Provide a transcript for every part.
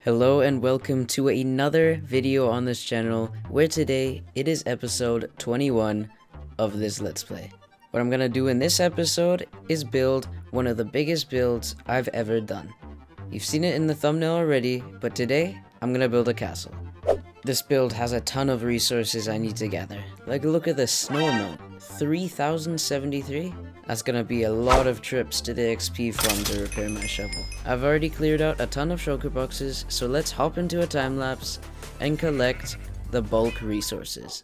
Hello and welcome to another video on this channel, where today it is episode 21 of this Let's Play. What I'm gonna do in this episode is build one of the biggest builds I've ever done. You've seen it in the thumbnail already, but today I'm gonna build a castle. This build has a ton of resources I need to gather. Like, look at the snow amount, 3073? That's gonna be a lot of trips to the XP farm to repair my shovel. I've already cleared out a ton of shulker boxes, so let's hop into a time lapse and collect the bulk resources.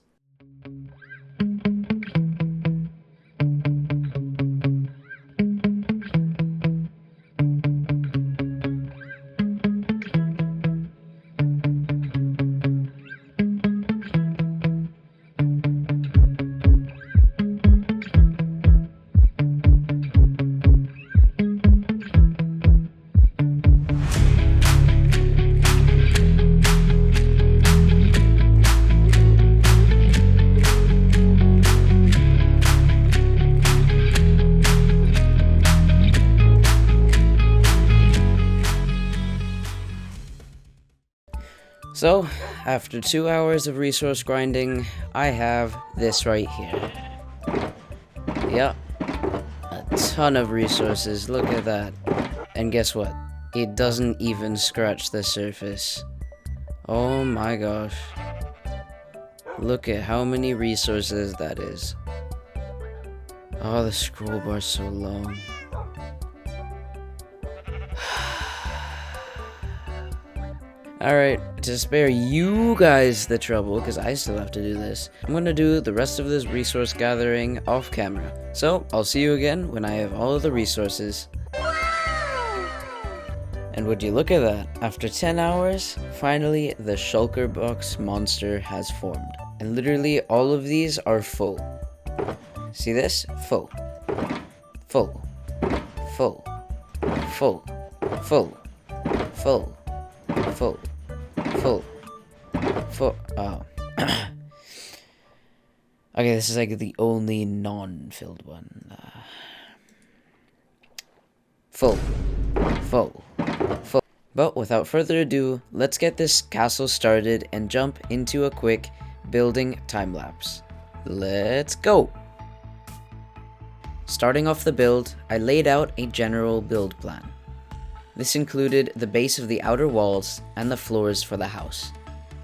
So, after 2 hours of resource grinding, I have this right here. Yep, a ton of resources, look at that. And guess what? It doesn't even scratch the surface. Oh my gosh. Look at how many resources that is. Oh, the scroll bar's so long. Alright, to spare you guys the trouble, because I still have to do this, I'm going to do the rest of this resource gathering off camera. So, I'll see you again when I have all of the resources. And would you look at that, after 10 hours, finally the shulker box monster has formed. And literally all of these are full. See this? Full. Full. Full. Full. Full. Full. Full. Full. Full. Oh. Okay, this is like the only non-filled one. Full. Full. Full. But without further ado, let's get this castle started and jump into a quick building time-lapse. Let's go! Starting off the build, I laid out a general build plan. This included the base of the outer walls and the floors for the house.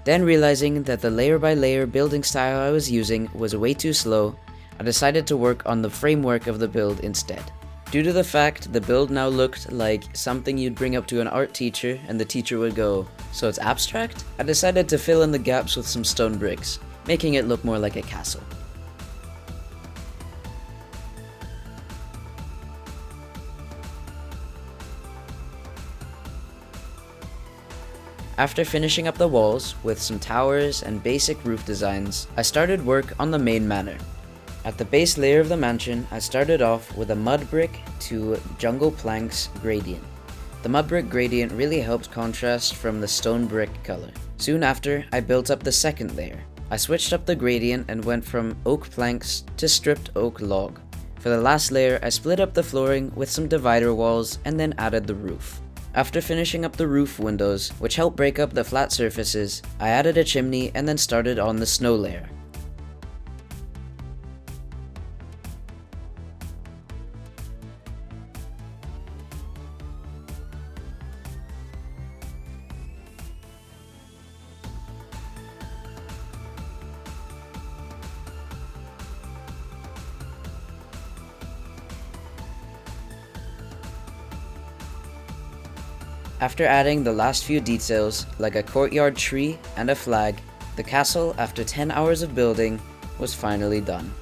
Then, realizing that the layer by layer building style I was using was way too slow, I decided to work on the framework of the build instead. Due to the fact the build now looked like something you'd bring up to an art teacher and the teacher would go, "So it's abstract?" I decided to fill in the gaps with some stone bricks, making it look more like a castle. After finishing up the walls with some towers and basic roof designs, I started work on the main manor. At the base layer of the mansion, I started off with a mud brick to jungle planks gradient. The mud brick gradient really helped contrast from the stone brick color. Soon after, I built up the second layer. I switched up the gradient and went from oak planks to stripped oak log. For the last layer, I split up the flooring with some divider walls and then added the roof. After finishing up the roof windows, which helped break up the flat surfaces, I added a chimney and then started on the snow layer. After adding the last few details, like a courtyard tree and a flag, the castle, after 10 hours of building, was finally done.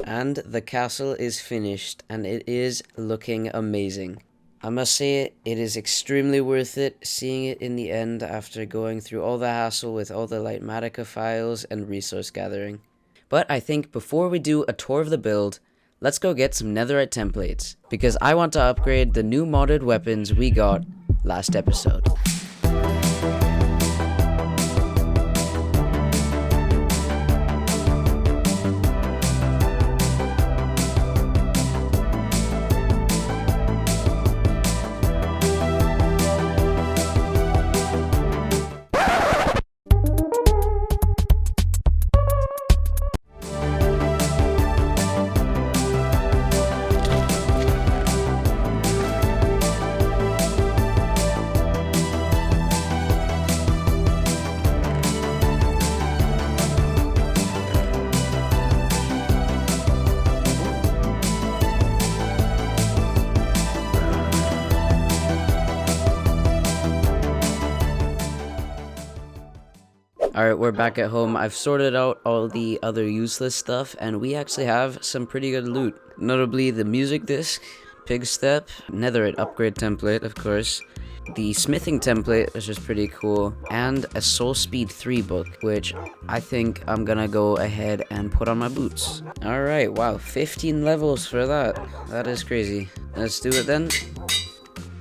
And the castle is finished, and it is looking amazing. I must say it is extremely worth it seeing it in the end after going through all the hassle with all the Lightmatica files and resource gathering. But I think before we do a tour of the build, let's go get some netherite templates, because I want to upgrade the new modded weapons we got last episode. Alright, we're back at home. I've sorted out all the other useless stuff, and we actually have some pretty good loot. Notably the music disc, pig step, netherite upgrade template, of course, the smithing template, which is pretty cool, and a soul speed 3 book, which I think I'm gonna go ahead and put on my boots. Alright, wow, 15 levels for that. That is crazy. Let's do it then.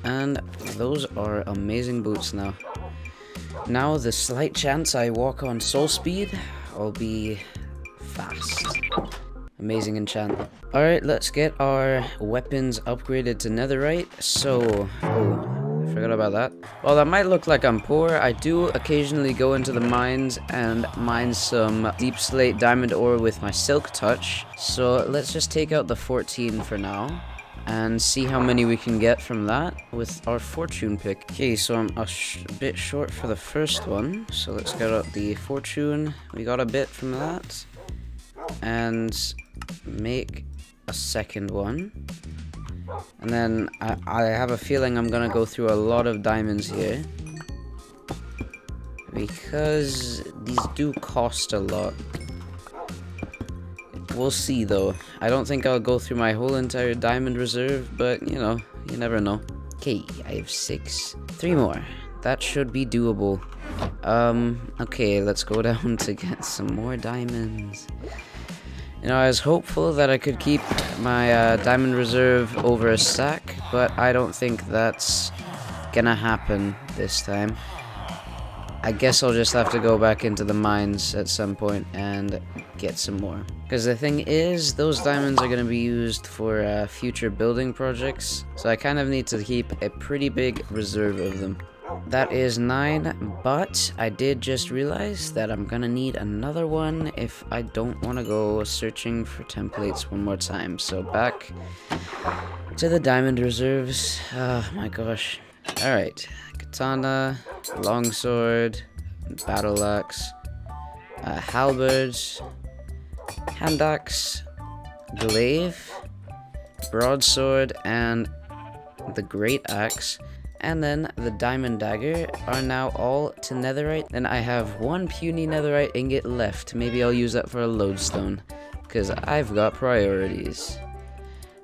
And those are amazing boots now. Now, the slight chance I walk on soul speed, I'll be fast. Amazing enchantment. Alright, let's get our weapons upgraded to netherite. So, oh, I forgot about that. Well, that might look like I'm poor. I do occasionally go into the mines and mine some deep slate diamond ore with my silk touch. So let's just take out the 14 for now and see how many we can get from that with our fortune pick. Okay, so I'm a bit short for the first one, so let's get out the fortune. We got a bit from that, and make a second one. And then I have a feeling I'm gonna go through a lot of diamonds here, because these do cost a lot. We'll see though. I don't think I'll go through my whole entire diamond reserve, but you know, you never know. Okay, I have 6. 3 more. That should be doable. Okay, let's go down to get some more diamonds. You know, I was hopeful that I could keep my diamond reserve over a stack, but I don't think that's gonna happen this time. I guess I'll just have to go back into the mines at some point and get some more. Because the thing is, those diamonds are going to be used for future building projects, so I kind of need to keep a pretty big reserve of them. That is 9, but I did just realize that I'm going to need another one if I don't want to go searching for templates one more time. So back to the diamond reserves. Oh my gosh. Alright, katana, longsword, battle axe, halberd, hand axe, glaive, broadsword, and the great axe. And then the diamond dagger are now all to netherite. Then I have 1 puny netherite ingot left. Maybe I'll use that for a lodestone, because I've got priorities.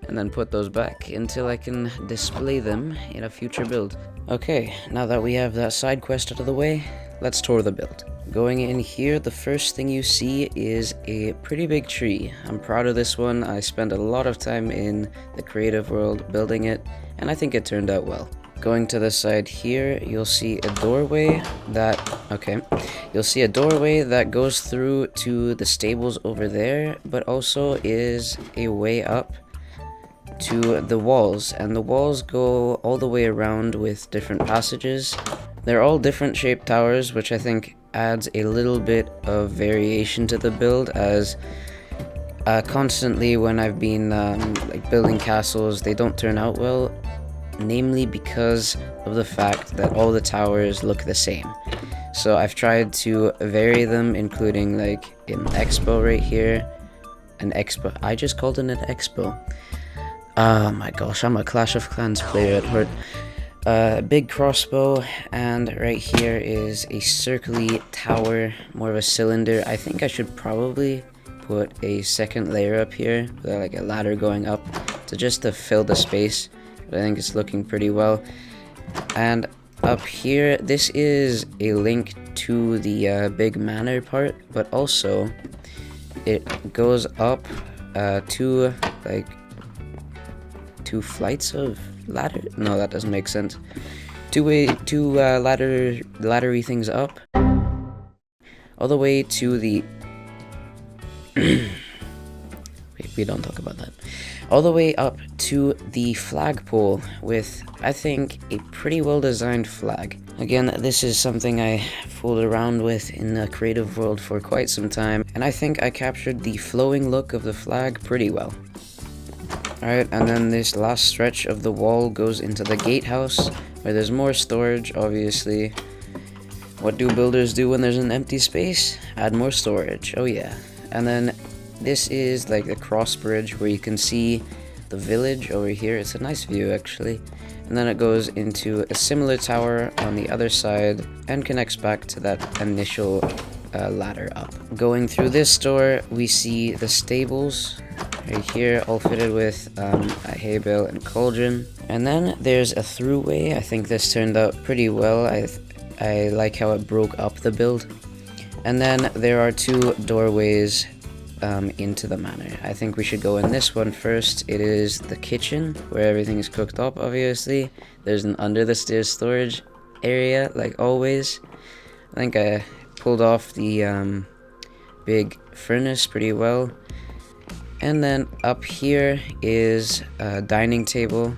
And then put those back until I can display them in a future build. Okay, now that we have that side quest out of the way, let's tour the build. Going in here, the first thing you see is a pretty big tree. I'm proud of this one. I spent a lot of time in the creative world building it, and I think it turned out well. Going to the side here, you'll see a doorway that, you'll see a doorway that goes through to the stables over there, but also is a way up to the walls, and the walls go all the way around with different passages. They're all different shaped towers, which I think adds a little bit of variation to the build, as constantly when I've been like building castles, they don't turn out well, namely because of the fact that all the towers look the same. So I've tried to vary them, including like an expo right here, an expo. I just called it an expo. Oh my gosh, I'm a Clash of Clans player at heart. Big crossbow, and right here is a circly tower, more of a cylinder. I think I should probably put a second layer up here, with like a ladder going up, just to fill the space, but I think it's looking pretty well. And up here, this is a link to the big manor part, but also it goes up to like 2 flights of ladder. No, that doesn't make sense. Two laddery things up, all the way to the. We don't talk about that. All the way up to the flagpole with, I think, a pretty well designed flag. Again, this is something I fooled around with in the creative world for quite some time, and I think I captured the flowing look of the flag pretty well. Alright, and then this last stretch of the wall goes into the gatehouse, where there's more storage, obviously. What do builders do when there's an empty space? Add more storage, oh yeah. And then this is like the cross bridge where you can see the village over here. It's a nice view actually. And then it goes into a similar tower on the other side and connects back to that initial ladder up. Going through this door, we see the stables right here, all fitted with a hay bale and cauldron. And then there's a throughway. I think this turned out pretty well. I like how it broke up the build. And then there are 2 doorways into the manor. I think we should go in this one first. It is the kitchen, where everything is cooked up, obviously. There's an under the stairs storage area, like always. I think I pulled off the big furnace pretty well. And then up here is a dining table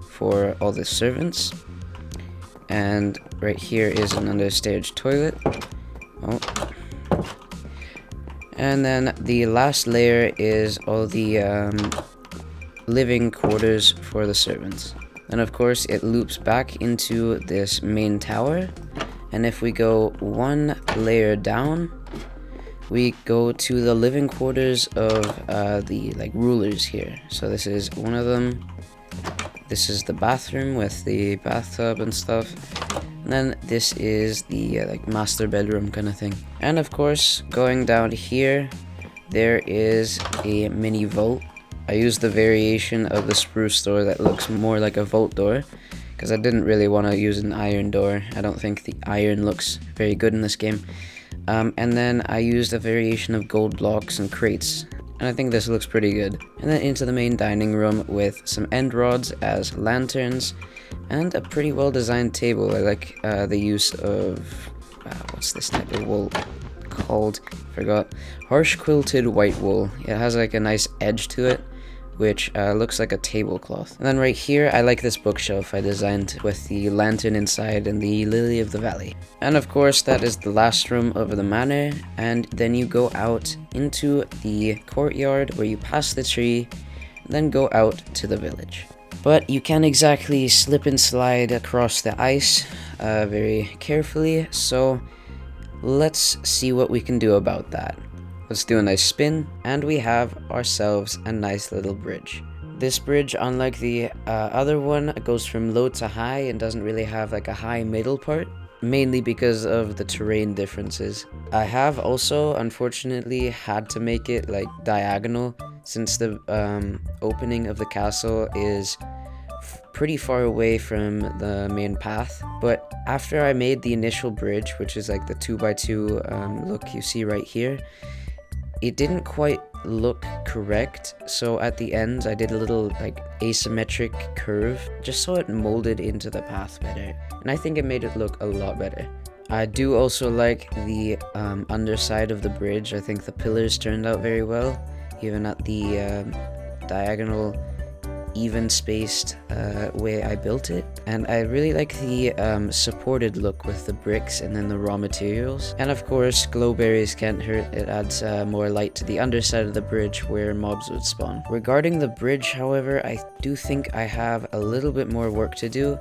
for all the servants. And right here is an understairs toilet. Oh. And then the last layer is all the living quarters for the servants. And of course it loops back into this main tower. And if we go 1 layer down, we go to the living quarters of the rulers here. So this is one of them. This is the bathroom with the bathtub and stuff. And then this is the master bedroom kind of thing. And of course, going down here, there is a mini vault. I used the variation of the spruce door that looks more like a vault door, because I didn't really want to use an iron door. I don't think the iron looks very good in this game. And then I used a variation of gold blocks and crates. And I think this looks pretty good. And then into the main dining room with some end rods as lanterns and a pretty well designed table. I like the use of what's this type of wool called? Forgot. Harsh quilted white wool. It has like a nice edge to it, which looks like a tablecloth. And then right here, I like this bookshelf I designed with the lantern inside and the lily of the valley. And of course, that is the last room of the manor. And then you go out into the courtyard where you pass the tree, then go out to the village. But you can't exactly slip and slide across the ice very carefully, so let's see what we can do about that. Let's do a nice spin, and we have ourselves a nice little bridge. This bridge, unlike the other one, goes from low to high and doesn't really have like a high middle part, mainly because of the terrain differences. I have also, unfortunately, had to make it like diagonal, since the opening of the castle is pretty far away from the main path. But after I made the initial bridge, which is like the 2x2 look you see right here, it didn't quite look correct, so at the ends I did a little like asymmetric curve just so it molded into the path better, and I think it made it look a lot better. I do also like the underside of the bridge. I think the pillars turned out very well, even at the diagonal even spaced way I built it. And I really like the supported look with the bricks and then the raw materials. And of course, glowberries can't hurt. It adds more light to the underside of the bridge where mobs would spawn. Regarding the bridge, however, I do think I have a little bit more work to do,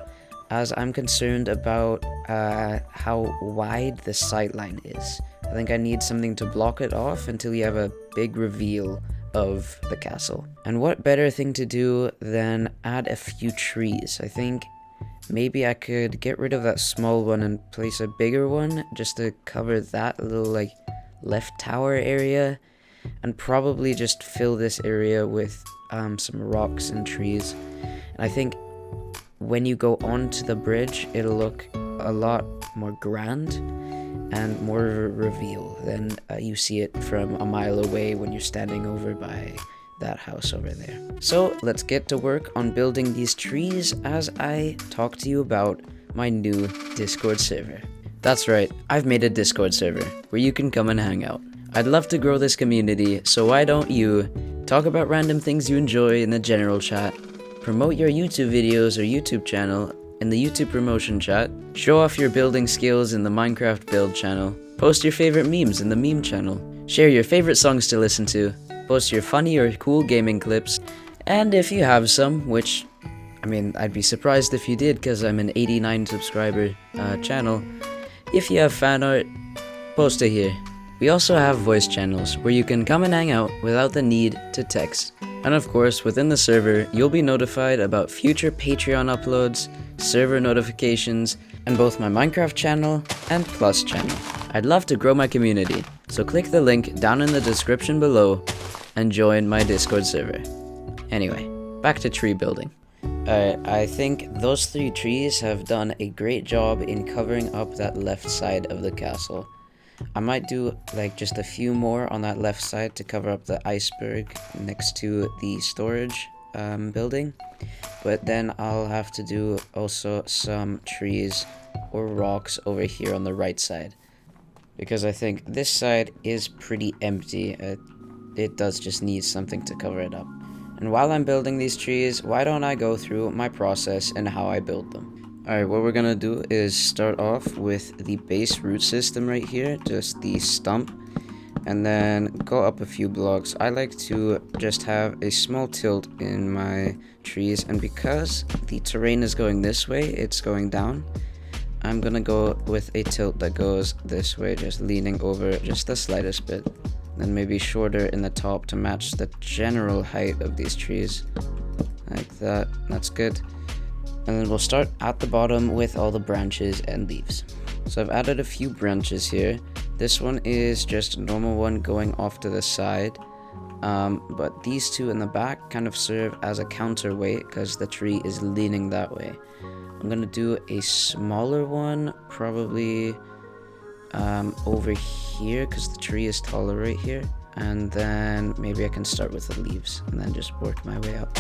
as I'm concerned about how wide the sightline is. I think I need something to block it off until you have a big reveal of the castle. And what better thing to do than add a few trees? I think maybe I could get rid of that small one and place a bigger one just to cover that little like left tower area, and probably just fill this area with some rocks and trees. And I think when you go onto the bridge, it'll look a lot more grand and more reveal than you see it from a mile away when you're standing over by that house over there. So let's get to work on building these trees as I talk to you about my new Discord server. That's right, I've made a Discord server where you can come and hang out. I'd love to grow this community, so why don't you talk about random things you enjoy in the general chat, promote your YouTube videos or YouTube channel in the YouTube promotion chat, show off your building skills in the Minecraft build channel, post your favorite memes in the meme channel, share your favorite songs to listen to, post your funny or cool gaming clips, and if you have some, which, I mean, I'd be surprised if you did because I'm an 89 subscriber channel, if you have fan art, post it here. We also have voice channels where you can come and hang out without the need to text. And of course, within the server, you'll be notified about future Patreon uploads, server notifications, and both my Minecraft channel and Plus channel. I'd love to grow my community, so click the link down in the description below and join my Discord server. Anyway, back to tree building. I think those 3 trees have done a great job in covering up that left side of the castle. I might do like just a few more on that left side to cover up the iceberg next to the storage building, but then I'll have to do also some trees or rocks over here on the right side, because I think this side is pretty empty. It does just need something to cover it up. And while I'm building these trees, why don't I go through my process and how I build them. Alright, what we're gonna do is start off with the base root system right here, just the stump, and then go up a few blocks. I like to just have a small tilt in my trees, and because the terrain is going this way, it's going down, I'm gonna go with a tilt that goes this way, just leaning over just the slightest bit. Then maybe shorter in the top to match the general height of these trees, like that. That's good. And then we'll start at the bottom with all the branches and leaves. So I've added a few branches here. This one is just a normal one going off to the side, but these 2 in the back kind of serve as a counterweight because the tree is leaning that way. I'm gonna do a smaller one, probably over here because the tree is taller right here, and then maybe I can start with the leaves and then just work my way up.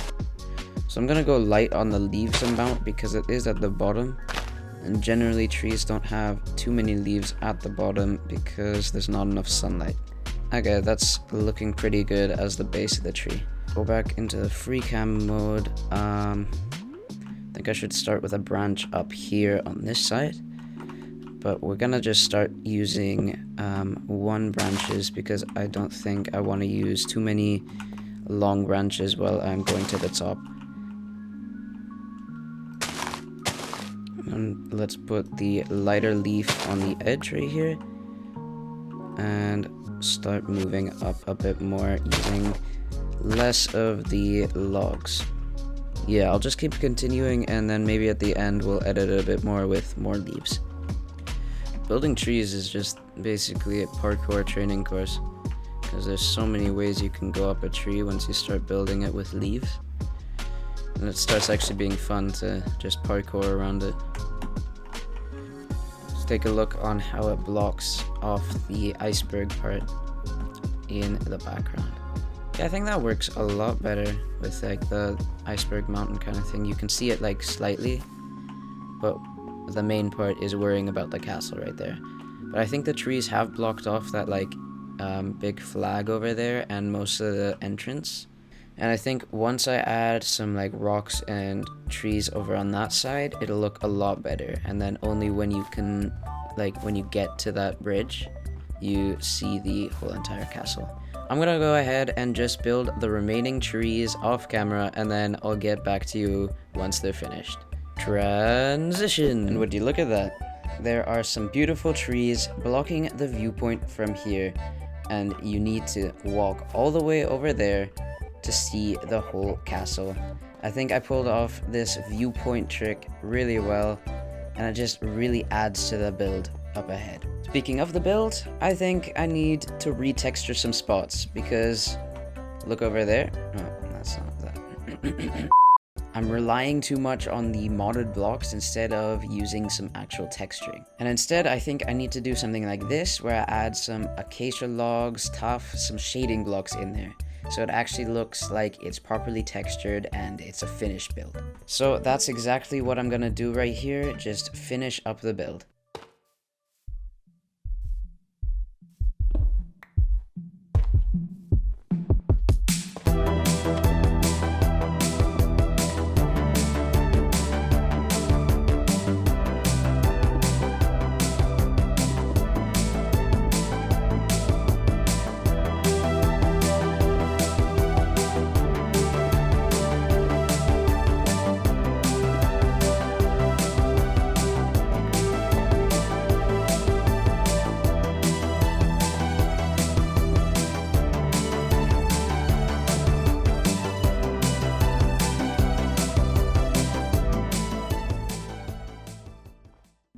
So I'm gonna go light on the leaves amount because it is at the bottom, and generally trees don't have too many leaves at the bottom because there's not enough sunlight. Okay, that's looking pretty good as the base of the tree. Go back into the free cam mode. I think I should start with a branch up here on this side, but we're gonna just start using 1 branches because I don't think I want to use too many long branches while I'm going to the top. And let's put the lighter leaf on the edge right here and start moving up a bit more using less of the logs. Yeah, I'll just keep continuing, and then maybe at the end we'll edit it a bit more with more leaves. Building trees is just basically a parkour training course, because there's so many ways you can go up a tree once you start building it with leaves. And it starts actually being fun to just parkour around it. Let's take a look on how it blocks off the iceberg part in the background. Yeah, I think that works a lot better with like the iceberg mountain kind of thing. You can see it like slightly, but the main part is worrying about the castle right there. But I think the trees have blocked off that like big flag over there and most of the entrance. And I think once I add some like rocks and trees over on that side, it'll look a lot better. And then only when you can, like when you get to that bridge, you see the whole entire castle. I'm gonna go ahead and just build the remaining trees off camera, and then I'll get back to you once they're finished. Transition! And would you look at that? There are some beautiful trees blocking the viewpoint from here, and you need to walk all the way over there to see the whole castle. I think I pulled off this viewpoint trick really well, and it just really adds to the build up ahead. Speaking of the build, I think I need to retexture some spots, because look over there. Oh, that's not that. I'm relying too much on the modded blocks instead of using some actual texturing. And instead, I think I need to do something like this, where I add some acacia logs, tuff, some shading blocks in there. so it actually looks like it's properly textured and it's a finished build. So that's exactly what I'm gonna do right here, just finish up the build.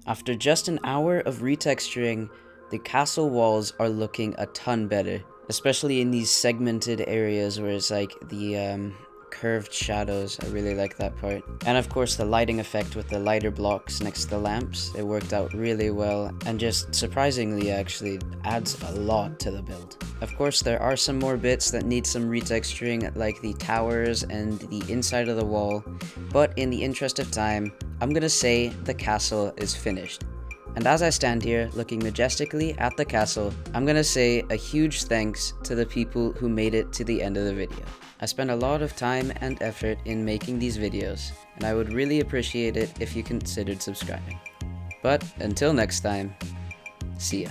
After just an hour of retexturing, the castle walls are looking a ton better, especially in these segmented areas where it's like the curved shadows. I really like that part. And of course the lighting effect with the lighter blocks next to the lamps, it worked out really well and just surprisingly actually adds a lot to the build. Of course there are some more bits that need some retexturing, like the towers and the inside of the wall, but in the interest of time, I'm gonna say the castle is finished. And as I stand here looking majestically at the castle, I'm gonna say a huge thanks to the people who made it to the end of the video. I spent a lot of time and effort in making these videos, and I would really appreciate it if you considered subscribing. But until next time, see ya.